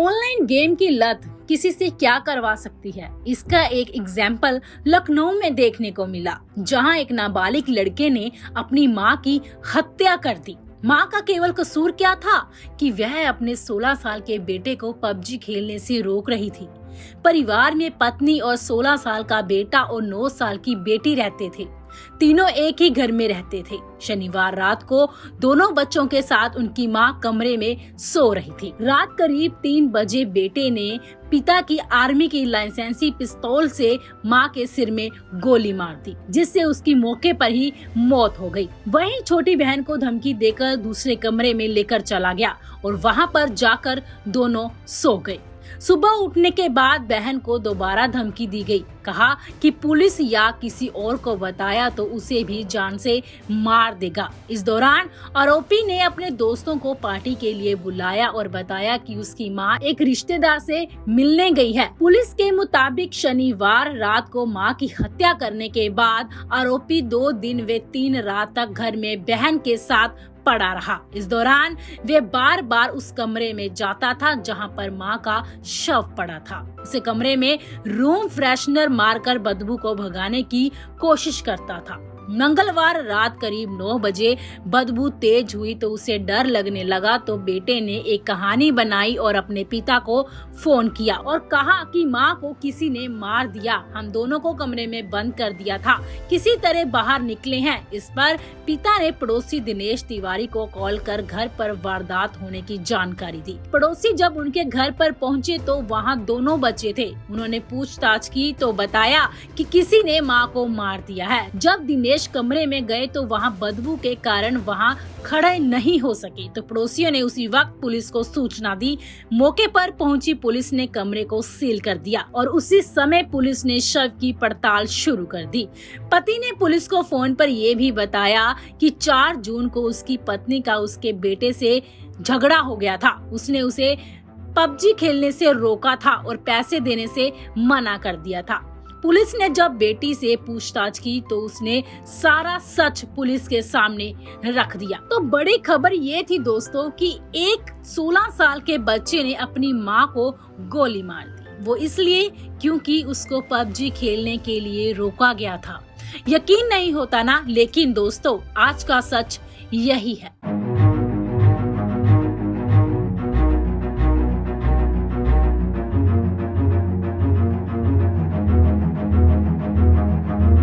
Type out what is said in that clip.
Online game की लत किसी से क्या करवा सकती है, इसका एक एग्जाम्पल लखनऊ में देखने को मिला, जहां एक नाबालिग लड़के ने अपनी मां की हत्या कर दी। मां का केवल कसूर क्या था कि वह अपने 16 साल के बेटे को पबजी खेलने से रोक रही थी। परिवार में पत्नी और 16 साल का बेटा और 9 साल की बेटी रहते थे। तीनों एक ही घर में रहते थे। शनिवार रात को दोनों बच्चों के साथ उनकी मां कमरे में सो रही थी। रात करीब 3 बजे बेटे ने पिता की आर्मी की लाइसेंसी पिस्तौल से मां के सिर में गोली मार दी, जिससे उसकी मौके पर ही मौत हो गई। वहीं छोटी बहन को धमकी देकर दूसरे कमरे में लेकर चला गया और वहां पर जाकर दोनों सो गए। सुबह उठने के बाद बहन को दोबारा धमकी दी गई। कहा कि पुलिस या किसी और को बताया तो उसे भी जान से मार देगा। इस दौरान आरोपी ने अपने दोस्तों को पार्टी के लिए बुलाया और बताया कि उसकी मां एक रिश्तेदार से मिलने गई है। पुलिस के मुताबिक शनिवार रात को मां की हत्या करने के बाद आरोपी 2 दिन व 3 रात तक घर में बहन के साथ पड़ा रहा। इस दौरान वे बार बार उस कमरे में जाता था जहां पर मां का शव पड़ा था। उस कमरे में रूम फ्रेशनर मारकर बदबू को भगाने की कोशिश करता था। मंगलवार रात करीब 9 बजे बदबू तेज हुई तो उसे डर लगने लगा, तो बेटे ने एक कहानी बनाई और अपने पिता को फोन किया और कहा कि मां को किसी ने मार दिया, हम दोनों को कमरे में बंद कर दिया था, किसी तरह बाहर निकले हैं। इस पर पिता ने पड़ोसी दिनेश तिवारी को कॉल कर घर पर वारदात होने की जानकारी दी। पड़ोसी जब उनके घर पर पहुंचे तो वहां दोनों बच्चे थे। उन्होंने पूछताछ की तो बताया कि किसी ने मां को मार दिया है। जब दिनेश कमरे में गए तो वहां बदबू के कारण वहां खड़े नहीं हो सके, तो पड़ोसियों ने उसी वक्त पुलिस को सूचना दी। मौके पर पहुंची पुलिस ने कमरे को सील कर दिया और उसी समय पुलिस ने शव की पड़ताल शुरू कर दी। पति ने पुलिस को फोन पर यह भी बताया कि 4 जून को उसकी पत्नी का उसके बेटे से झगड़ा हो गया था। उसने उसे पबजी खेलने से रोका था और पैसे देने से मना कर दिया था। पुलिस ने जब बेटी से पूछताछ की तो उसने सारा सच पुलिस के सामने रख दिया। तो बड़ी खबर ये थी दोस्तों कि एक 16 साल के बच्चे ने अपनी मां को गोली मार दी। वो इसलिए क्योंकि उसको पबजी खेलने के लिए रोका गया था। यकीन नहीं होता ना, लेकिन दोस्तों आज का सच यही है।